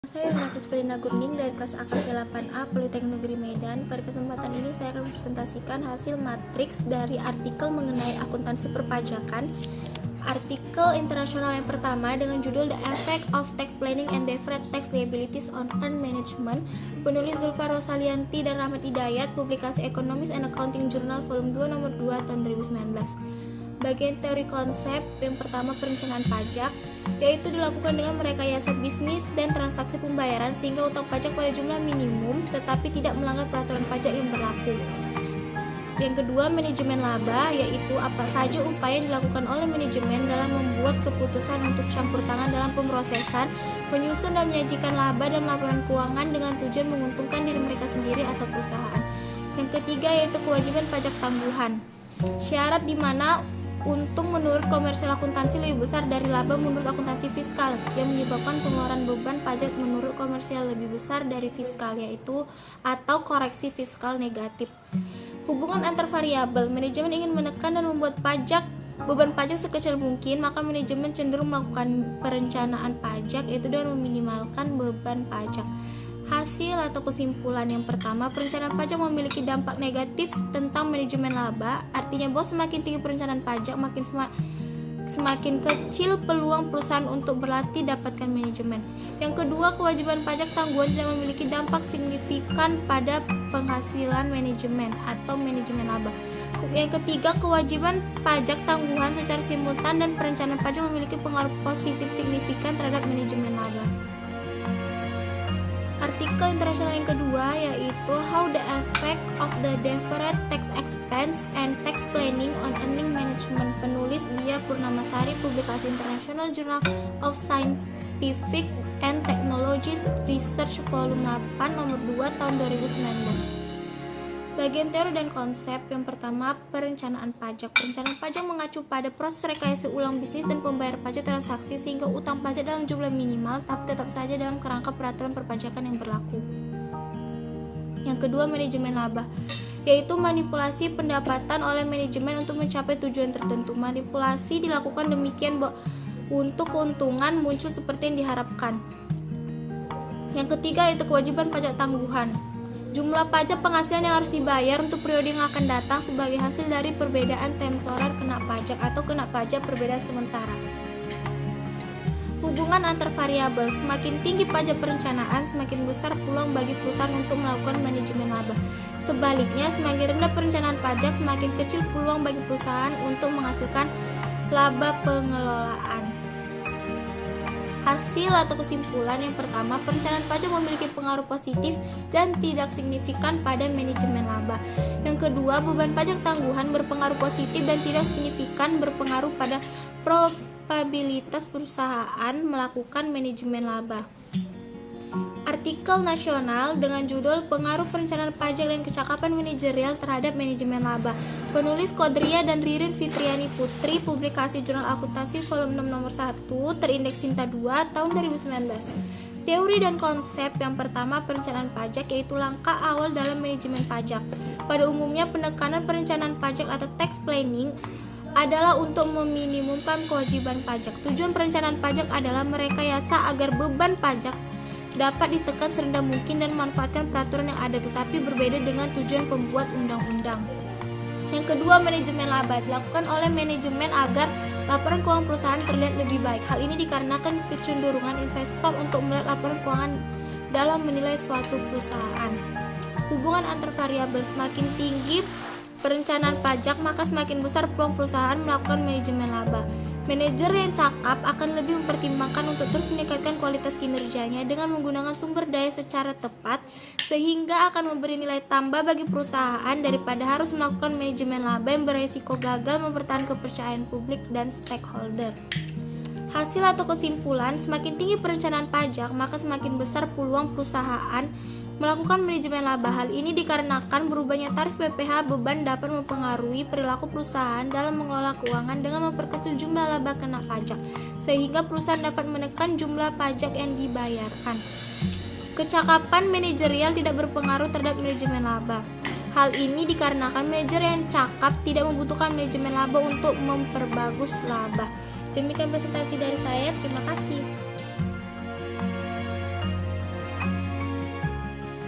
Saya Hafiz Felina Gurning dari kelas AKP 8A Politeknik Negeri Medan. Pada kesempatan ini saya akan mempresentasikan hasil matriks dari artikel mengenai akuntansi perpajakan. Artikel internasional yang pertama dengan judul The Effect of Tax Planning and Deferred Tax Liabilities on Earned Management, penulis Zulfa Rosalianti dan Rahmat Hidayat, publikasi Economics and Accounting Journal volume 2 nomor 2 tahun 2019. Bagian teori konsep yang pertama perencanaan pajak, yaitu dilakukan dengan merekayasa bisnis dan transaksi pembayaran sehingga utang pajak pada jumlah minimum tetapi tidak melanggar peraturan pajak yang berlaku. Yang kedua, manajemen laba, yaitu apa saja upaya yang dilakukan oleh manajemen dalam membuat keputusan untuk campur tangan dalam pemrosesan, menyusun dan menyajikan laba dan laporan keuangan dengan tujuan menguntungkan diri mereka sendiri atau perusahaan. Yang ketiga, yaitu kewajiban pajak tangguhan, syarat di mana untung menurut komersial akuntansi lebih besar dari laba menurut akuntansi fiskal yang menyebabkan pengeluaran beban pajak menurut komersial lebih besar dari fiskal, yaitu atau koreksi fiskal negatif. Hubungan antar variabel, manajemen ingin menekan dan membuat beban pajak sekecil mungkin, maka manajemen cenderung melakukan perencanaan pajak, yaitu dengan meminimalkan beban pajak. Hasil atau kesimpulan yang pertama, perencanaan pajak memiliki dampak negatif tentang manajemen laba. Artinya bahwa semakin tinggi perencanaan pajak, semakin kecil peluang perusahaan untuk berlatih dapatkan manajemen. Yang kedua, kewajiban pajak tangguhan tidak memiliki dampak signifikan pada penghasilan manajemen atau manajemen laba. Yang ketiga, kewajiban pajak tangguhan secara simultan dan perencanaan pajak memiliki pengaruh positif signifikan terhadap manajemen laba. Artikel internasional yang kedua yaitu How the Effect of the Deferred Tax Expense and Tax Planning on Earning Management, penulis Dia Purnamasari, publikasi International Journal of Scientific and Technology Research volume 8 nomor 2 tahun 2019. Bagian teori dan konsep yang pertama, perencanaan pajak. Perencanaan pajak mengacu pada proses rekayasa ulang bisnis dan pembayar pajak transaksi sehingga utang pajak dalam jumlah minimal tapi tetap saja dalam kerangka peraturan perpajakan yang berlaku. Yang kedua, manajemen laba, yaitu manipulasi pendapatan oleh manajemen untuk mencapai tujuan tertentu. Manipulasi dilakukan demikian untuk keuntungan muncul seperti yang diharapkan. Yang ketiga, yaitu kewajiban pajak tangguhan. Jumlah pajak penghasilan yang harus dibayar untuk periode yang akan datang sebagai hasil dari perbedaan temporer kena pajak atau kena pajak perbedaan sementara. Hubungan antar variabel, semakin tinggi pajak perencanaan, semakin besar peluang bagi perusahaan untuk melakukan manajemen laba. Sebaliknya, semakin rendah perencanaan pajak, semakin kecil peluang bagi perusahaan untuk menghasilkan laba pengelolaan. Hasil atau kesimpulan yang pertama, perencanaan pajak memiliki pengaruh positif dan tidak signifikan pada manajemen laba. Yang kedua, beban pajak tangguhan berpengaruh positif dan tidak signifikan berpengaruh pada probabilitas perusahaan melakukan manajemen laba. Artikel nasional dengan judul Pengaruh Perencanaan Pajak dan Kecakapan Manajerial Terhadap Manajemen Laba, penulis Kodria dan Ririn Fitriani Putri, publikasi Jurnal Akuntansi volume 6 nomor 1, terindeks Sinta 2 tahun 2019. Teori dan konsep yang pertama, perencanaan pajak, yaitu langkah awal dalam manajemen pajak. Pada umumnya, penekanan perencanaan pajak atau tax planning adalah untuk meminimumkan kewajiban pajak. Tujuan perencanaan pajak adalah merekayasa agar beban pajak dapat ditekan serendah mungkin dan memanfaatkan peraturan yang ada, tetapi berbeda dengan tujuan pembuat undang-undang. Yang kedua, manajemen laba dilakukan oleh manajemen agar laporan keuangan perusahaan terlihat lebih baik. Hal ini dikarenakan kecenderungan investor untuk melihat laporan keuangan dalam menilai suatu perusahaan. Hubungan antar variabel, semakin tinggi perencanaan pajak, maka semakin besar peluang perusahaan melakukan manajemen laba. Manajer yang cakap akan lebih mempertimbangkan untuk terus meningkatkan kualitas kinerjanya dengan menggunakan sumber daya secara tepat, sehingga akan memberi nilai tambah bagi perusahaan daripada harus melakukan manajemen laba yang beresiko gagal mempertahankan kepercayaan publik dan stakeholder. Hasil atau kesimpulan, semakin tinggi perencanaan pajak, maka semakin besar peluang perusahaan melakukan manajemen laba. Hal ini dikarenakan berubahnya tarif PPh beban dapat mempengaruhi perilaku perusahaan dalam mengelola keuangan dengan memperkecil jumlah laba kena pajak, sehingga perusahaan dapat menekan jumlah pajak yang dibayarkan. Kecakapan manajerial tidak berpengaruh terhadap manajemen laba. Hal ini dikarenakan manajer yang cakap tidak membutuhkan manajemen laba untuk memperbagus laba. Demikian presentasi dari saya, terima kasih.